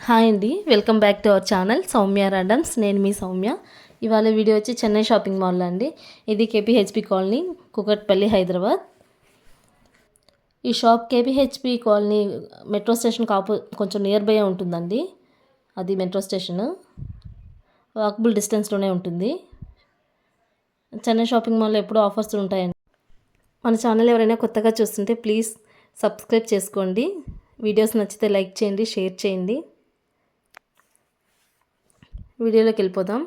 Hi అండి, welcome back to our channel Soumya రాడమ్స్. నేను మీ సౌమ్య. ఇవాళ వీడియో వచ్చి చెన్నై షాపింగ్ మాల్లో అండి. ఇది కేపీహెచ్పి కాలనీ, కుకట్పల్లి, హైదరాబాద్. ఈ షాప్ కేపీహెచ్పి కాలనీ మెట్రో స్టేషన్ కొంచెం నియర్ బై ఉంటుందండి. అది మెట్రో స్టేషన్ వాకబుల్ డిస్టెన్స్లోనే ఉంటుంది. చెన్నై షాపింగ్ మాల్లో ఎప్పుడూ ఆఫర్స్ ఉంటాయండి. మన ఛానల్ ఎవరైనా కొత్తగా చూస్తుంటే ప్లీజ్ సబ్స్క్రైబ్ చేసుకోండి. వీడియోస్ నచ్చితే లైక్ చేయండి, షేర్ చేయండి. వీడియోలోకి వెళ్ళిపోదాం.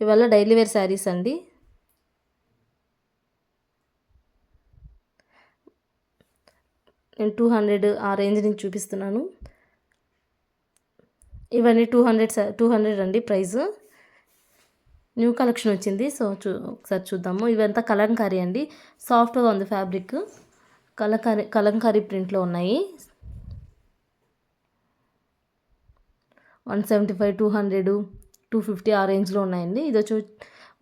ఇవాళ డైలీ వేర్ శారీస్ అండి. నేను 200 ఆ రేంజ్ నుంచి చూపిస్తున్నాను. ఇవన్నీ 200 అండి ప్రైస్. న్యూ కలెక్షన్ వచ్చింది, సో ఒకసారి చూద్దాము. ఇవంతా కలంకారీ అండి. సాఫ్ట్గా ఉంది ఫ్యాబ్రిక్. కలంకారీ ప్రింట్లో ఉన్నాయి. 175, 200, 250 ఆ రేంజ్లో ఉన్నాయండి. ఇది వచ్చి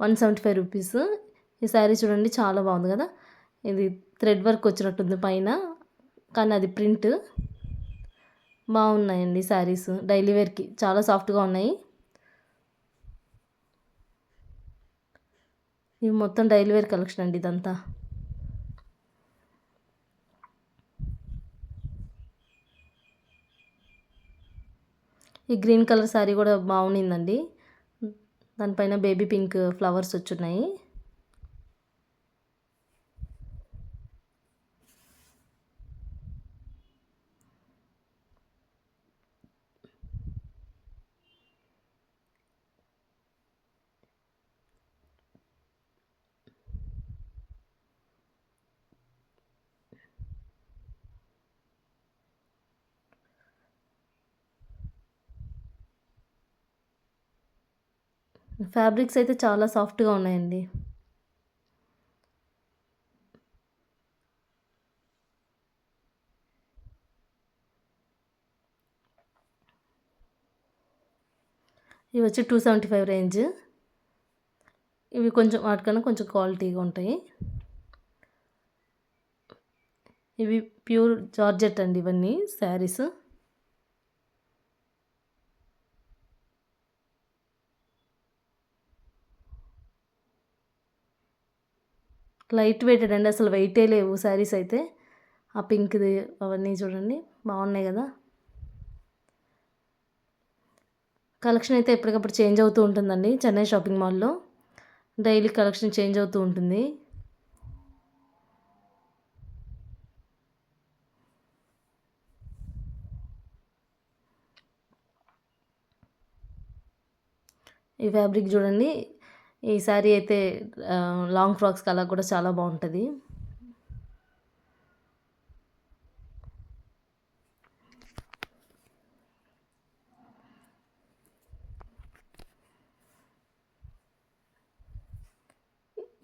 175 రూపీస్. ఈ శారీ చూడండి, చాలా బాగుంది కదా. ఇది థ్రెడ్ వర్క్ వచ్చినట్టుంది పైన, కానీ అది ప్రింట్. బాగున్నాయండి శారీస్. డైలీ వేర్కి చాలా సాఫ్ట్గా ఉన్నాయి. ఇవి మొత్తం డైలీ వేర్ కలెక్షన్ అండి ఇదంతా. ఈ గ్రీన్ కలర్ శారీ కూడా బాగుండిందండి. దానిపైన బేబీ పింక్ ఫ్లవర్స్ వచ్చున్నాయి. ఫ్యాబ్రిక్స్ అయితే చాలా సాఫ్ట్గా ఉన్నాయండి. ఇవి వచ్చి 275 రేంజ్. ఇవి కొంచెం వాటికన్నా కొంచెం క్వాలిటీగా ఉంటాయి. ఇవి ప్యూర్ జార్జెట్ అండి. ఇవన్నీ శారీస్. లైట్ వెయిటెడ్ అండి, అసలు వెయిటే లేవు శారీస్ అయితే. ఆ పింక్ది అవన్నీ చూడండి, బాగున్నాయి కదా. కలెక్షన్ అయితే ఎప్పటికప్పుడు చేంజ్ అవుతూ ఉంటుందండి చెన్నై షాపింగ్ మాల్లో. డైలీ కలెక్షన్ చేంజ్ అవుతూ ఉంటుంది. ఈ ఫ్యాబ్రిక్ చూడండి. ఈ శారీ అయితే లాంగ్ ఫ్రాక్స్కి అలా కూడా చాలా బాగుంటుంది.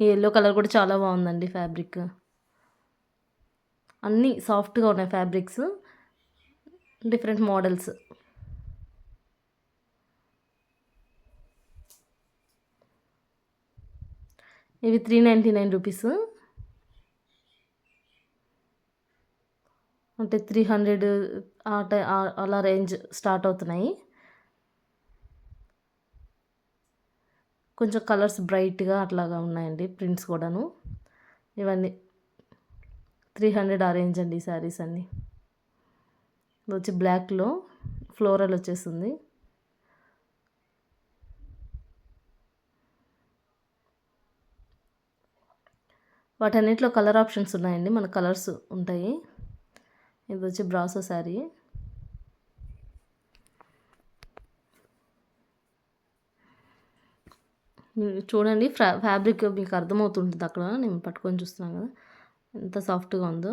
ఈ ఎల్లో కలర్ కూడా చాలా బాగుందండి ఫ్యాబ్రిక్. అన్నీ సాఫ్ట్గా ఉన్నాయి ఫ్యాబ్రిక్స్, డిఫరెంట్ మోడల్స్. ఇవి 399 రూపీస్. అంటే 300 అలా రేంజ్ స్టార్ట్ అవుతున్నాయి. కొంచెం కలర్స్ బ్రైట్గా అట్లాగా ఉన్నాయండి, ప్రింట్స్ కూడాను. ఇవన్నీ 300 ఆ రేంజ్ అండి ఈ శారీస్ అన్నీ. ఇది వచ్చి బ్లాక్లో ఫ్లోరల్ వచ్చేస్తుంది. వాటన్నిటిలో కలర్ ఆప్షన్స్ ఉన్నాయండి, మన కలర్స్ ఉంటాయి. ఇది వచ్చి బ్రాసో శారీ. చూడండి, ఫ్యాబ్రిక్ మీకు అర్థమవుతుంటుంది అక్కడ, నేను పట్టుకొని చూస్తున్నాను కదా ఎంత సాఫ్ట్గా ఉందో.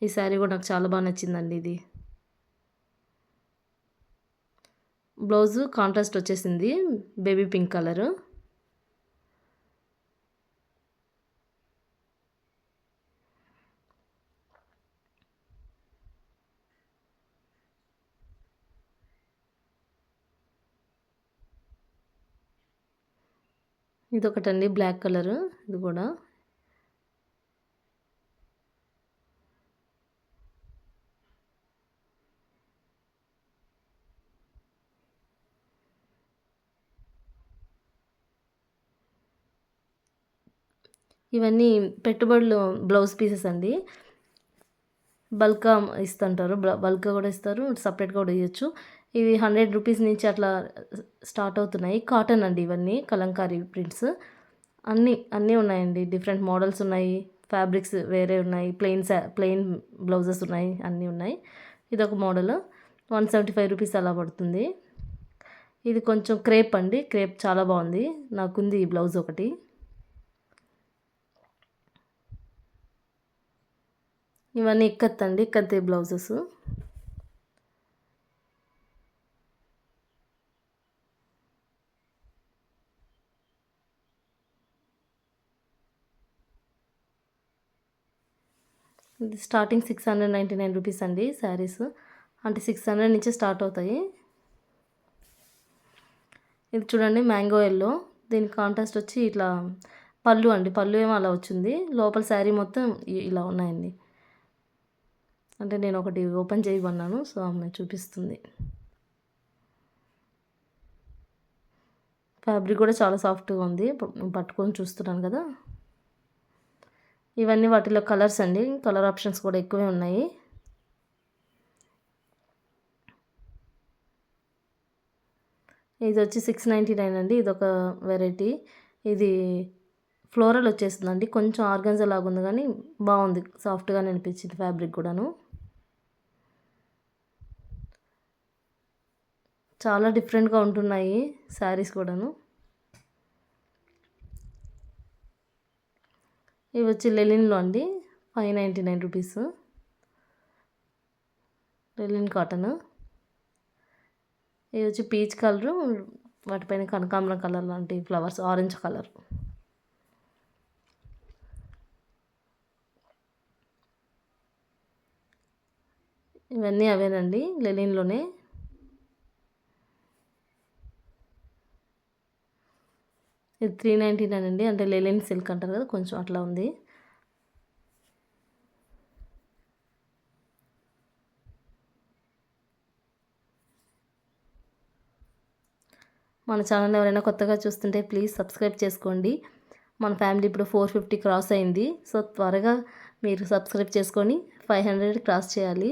ఈ శారీ కూడా నాకు చాలా బాగా నచ్చిందండి. ఇది బ్లౌజు కాంట్రాస్ట్ వచ్చేసింది, బేబీ పింక్ కలరు. ఇది ఒకటండి బ్లాక్ కలరు. ఇది కూడా ఇవన్నీ పెట్టుబడులు బ్లౌజ్ పీసెస్ అండి. బల్క్‌గా ఇస్తుంటారు. బల్క్‌గా కూడా ఇస్తారు. సెపరేట్‌గా కూడా ఇయ్యొచ్చు. ఇవి 100 రూపీస్ నుంచి అట్లా స్టార్ట్ అవుతున్నాయి. కాటన్ అండి ఇవన్నీ. కలంకారీ ప్రింట్స్. అన్నీ ఉన్నాయండి. డిఫరెంట్ మోడల్స్ ఉన్నాయి. ఫ్యాబ్రిక్స్ వేరే ఉన్నాయి. ప్లెయిన్ బ్లౌజెస్ ఉన్నాయి. అన్నీ ఉన్నాయి. ఇదొక మోడల్. 175 రూపీస్ అలా పడుతుంది. ఇది కొంచెం క్రేప్ అండి. క్రేప్ చాలా బాగుంది. నాకుంది ఈ బ్లౌజ్ ఒకటి. ఇవన్నీ ఇక్కత్ అండి. ఇక్కత్ బ్లౌజెస్. ఇది స్టార్టింగ్ 699 రూపీస్ అండి శారీస్. అంటే 600 నుంచి స్టార్ట్ అవుతాయి. ఇది చూడండి మ్యాంగో ఎల్లో. దీని కాంట్రాస్ట్ వచ్చి ఇట్లా పళ్ళు అండి. పళ్ళు ఏమో అలా వచ్చింది. లోపల శారీ మొత్తం ఇలా ఉన్నాయండి. అంటే నేను ఒకటి ఓపెన్ చేయమన్నాను. సో ఆమె చూపిస్తుంది. ఫ్యాబ్రిక్ కూడా చాలా సాఫ్ట్గా ఉంది. పట్టుకొని చూస్తున్నాను కదా. ఇవన్నీ వాటిలో కలర్స్ అండి. కలర్ ఆప్షన్స్ కూడా ఎక్కువే ఉన్నాయి. ఇది వచ్చి 699 అండి. ఇదొక వెరైటీ. ఇది ఫ్లోరల్ వచ్చేస్తుందండి. కొంచెం ఆర్గన్జా లాగా ఉంది కానీ బాగుంది. సాఫ్ట్గానే అనిపించింది ఫ్యాబ్రిక్ కూడాను. చాలా డిఫరెంట్గా ఉంటున్నాయి శారీస్ కూడాను. ఇవి వచ్చి లెనిన్లో అండి. 599 రూపీస్. Linen cotton. ఇది వచ్చి పీచ్ కలరు. వాటిపైన కనకాంబరం కలర్ లాంటి ఫ్లవర్స్, ఆరెంజ్ కలర్. ఇవన్నీ అవేనండి లెనిన్లోనే. ఇది 399 అండి. అంటే లెనిన్ సిల్క్ అంటారు కదా, కొంచెం అట్లా ఉంది. మన ఛానల్ ఎవరైనా కొత్తగా చూస్తుంటే ప్లీజ్ సబ్స్క్రైబ్ చేసుకోండి. మన ఫ్యామిలీ ఇప్పుడు 450 క్రాస్ అయింది. సో త్వరగా మీరు సబ్స్క్రైబ్ చేసుకొని 500 క్రాస్ చేయాలి.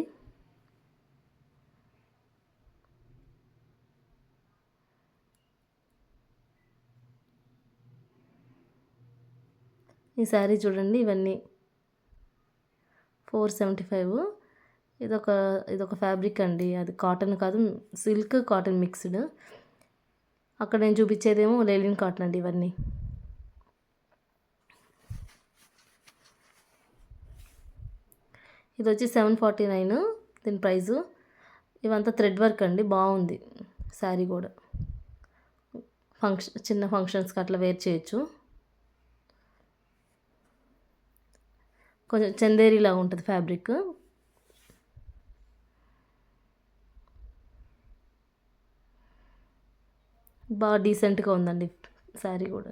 ఈ శారీ చూడండి. ఇవన్నీ 475. ఇదొక ఫ్యాబ్రిక్ అండి. అది కాటన్ కాదు, సిల్క్ కాటన్ మిక్స్డ్. అక్కడ నేను చూపించేదేమో లెనిన్ కాటన్ అండి. ఇవన్నీ ఇది వచ్చి 749 దీని ప్రైజు. ఇవంతా థ్రెడ్ వర్క్ అండి. బాగుంది శారీ కూడా. చిన్న ఫంక్షన్స్కి అట్లా వేర్ చేయొచ్చు. కొంచెం చందేరిలా ఉంటుంది ఫ్యాబ్రిక్. బాగా డీసెంట్గా ఉందండి శారీ కూడా.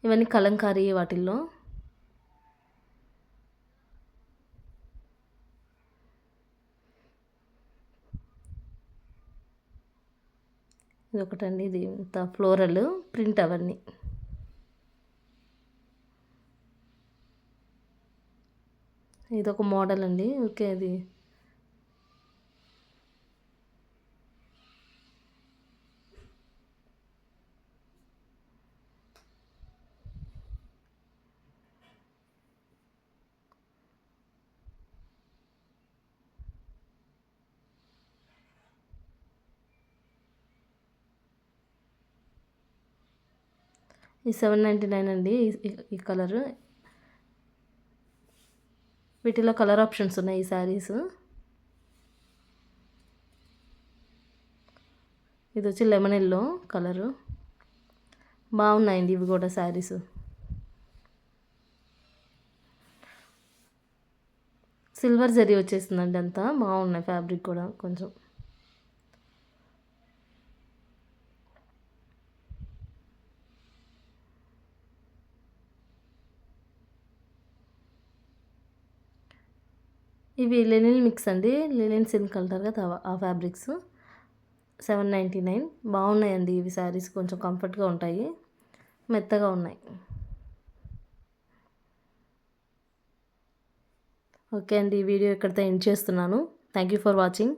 ఇవన్నీ కలంకారీ వాటిల్లో. ఇది ఒకటండి. ఇది ఇంత ఫ్లోరల్ ప్రింట్ అవన్నీ. ఇదొక మోడల్ అండి. ఓకే. అది ఈ 799 అండి. ఈ కలర్. వీటిలో కలర్ ఆప్షన్స్ ఉన్నాయి ఈ శారీస్. ఇది వచ్చి లెమన్ ఎల్లో కలరు. బాగున్నాయండి ఇవి కూడా శారీస్. సిల్వర్ జరీ వచ్చేస్తుందండి. అంతా బాగున్నాయి. ఫ్యాబ్రిక్ కూడా కొంచెం ఇవి లెనిన్ మిక్స్ అండి. లెనిన్ సిల్క్ అంటారు కదా, ఆ ఫ్యాబ్రిక్స్. 799 బాగున్నాయండి ఇవి శారీస్. కొంచెం కంఫర్ట్గా ఉంటాయి. మెత్తగా ఉన్నాయి. ఓకే అండి, ఈ వీడియో ఇక్కడితో ఎండ్ చేస్తున్నాను. Thank you for watching.